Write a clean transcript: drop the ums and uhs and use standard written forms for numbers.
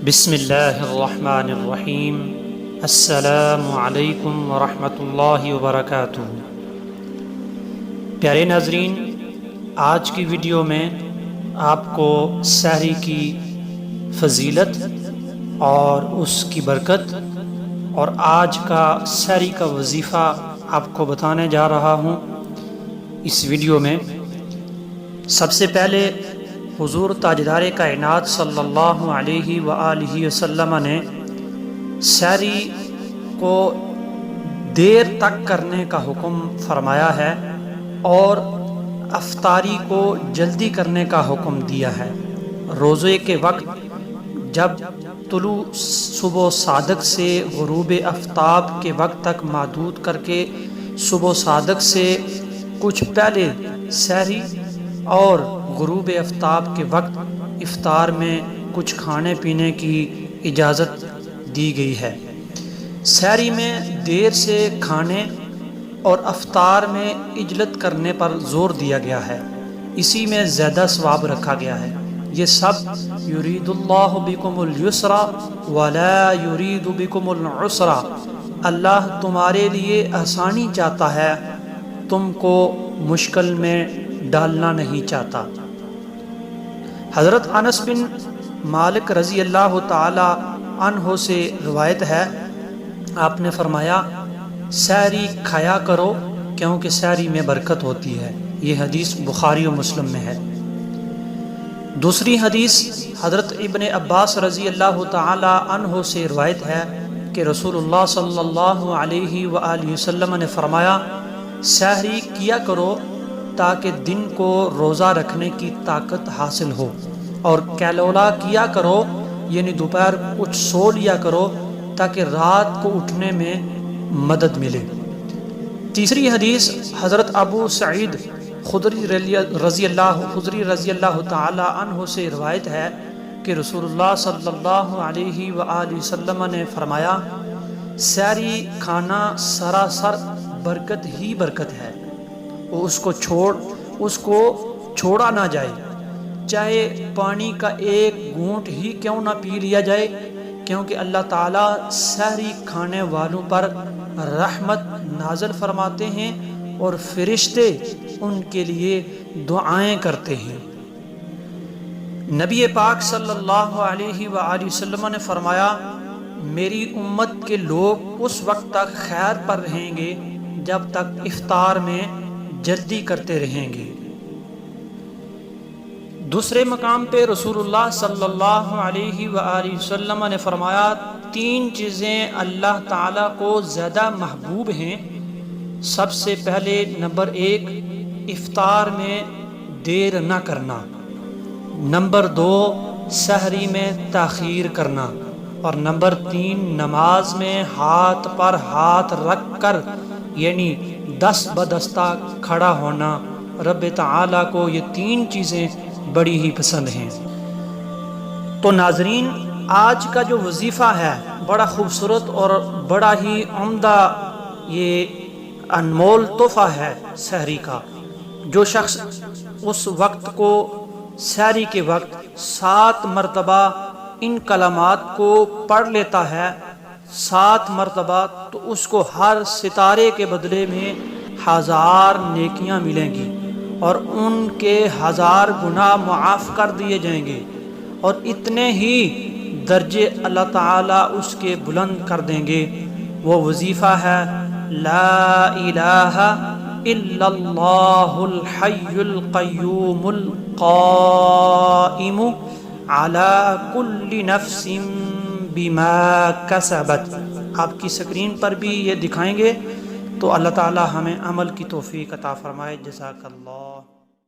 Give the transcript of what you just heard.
بسم اللہ الرحمن الرحیم۔ السلام علیکم ورحمۃ اللہ وبرکاتہ۔ پیارے ناظرین، آج کی ویڈیو میں آپ کو سحری کی فضیلت اور اس کی برکت اور آج کا سحری کا وظیفہ آپ کو بتانے جا رہا ہوں۔ اس ویڈیو میں سب سے پہلے حضور تاجدار کائنات صلی اللہ علیہ وآلہ وسلم نے سحری کو دیر تک کرنے کا حکم فرمایا ہے اور افطاری کو جلدی کرنے کا حکم دیا ہے۔ روزے کے وقت جب طلوع صبح صادق سے غروب آفتاب کے وقت تک محدود کر کے صبح صادق سے کچھ پہلے سحری اور غروب آفتاب کے وقت افطار میں کچھ کھانے پینے کی اجازت دی گئی ہے۔ سحری میں دیر سے کھانے اور افطار میں عجلت کرنے پر زور دیا گیا ہے، اسی میں زیادہ ثواب رکھا گیا ہے۔ یہ سب یرید اللہ بکم الیسر ولا یرید بکم العسر، اللہ تمہارے لیے آسانی چاہتا ہے، تم کو مشکل میں ڈالنا نہیں چاہتا۔ حضرت انس بن مالک رضی اللہ تعالی عنہ سے روایت ہے، آپ نے فرمایا سحری کھایا کرو کیونکہ سحری میں برکت ہوتی ہے۔ یہ حدیث بخاری و مسلم میں ہے۔ دوسری حدیث حضرت ابن عباس رضی اللہ تعالی عنہ سے روایت ہے کہ رسول اللہ صلی اللہ علیہ وآلہ وسلم نے فرمایا سحری کیا کرو تاکہ دن کو روزہ رکھنے کی طاقت حاصل ہو، اور کیلولا کیا کرو یعنی دوپہر کچھ سو لیا کرو تاکہ رات کو اٹھنے میں مدد ملے۔ تیسری حدیث حضرت ابو سعید خدری رضی اللہ تعالی عنہ سے روایت ہے کہ رسول اللہ صلی اللہ علیہ وآلہ وسلم نے فرمایا سحری کھانا سراسر برکت ہی برکت ہے، اس کو چھوڑا نہ جائے، چاہے پانی کا ایک گھونٹ ہی کیوں نہ پی لیا جائے، کیونکہ اللہ تعالیٰ سحری کھانے والوں پر رحمت نازل فرماتے ہیں اور فرشتے ان کے لیے دعائیں کرتے ہیں۔ نبی پاک صلی اللہ علیہ وآلہ وسلم نے فرمایا میری امت کے لوگ اس وقت تک خیر پر رہیں گے جب تک افطار میں جلدی کرتے رہیں گے۔ دوسرے مقام پہ رسول اللہ صلی اللہ علیہ وآلہ وسلم نے فرمایا تین چیزیں اللہ تعالیٰ کو زیادہ محبوب ہیں۔ سب سے پہلے نمبر 1 افطار میں دیر نہ کرنا، نمبر 2 سحری میں تاخیر کرنا، اور نمبر 3 نماز میں ہاتھ پر ہاتھ رکھ کر یعنی دست بدستہ کھڑا ہونا۔ رب تعالیٰ کو یہ تین چیزیں بڑی ہی پسند ہیں۔ تو ناظرین، آج کا جو وظیفہ ہے بڑا خوبصورت اور بڑا ہی عمدہ، یہ انمول تحفہ ہے سحری کا۔ جو شخص اس وقت کو سحری کے وقت 7 مرتبہ ان کلمات کو پڑھ لیتا ہے 7 مرتبہ، تو اس کو ہر ستارے کے بدلے میں 1000 نیکیاں ملیں گی اور ان کے 1000 گناہ معاف کر دیے جائیں گے، اور اتنے ہی درجے اللہ تعالیٰ اس کے بلند کر دیں گے۔ وہ وظیفہ ہے لا الہ الا اللہ الحی القیوم القائم علی کل نفس بما کسبت۔ آپ کی سکرین پر بھی یہ دکھائیں گے، تو اللہ تعالی ہمیں عمل کی توفیق عطا فرمائے۔ جزاک اللہ۔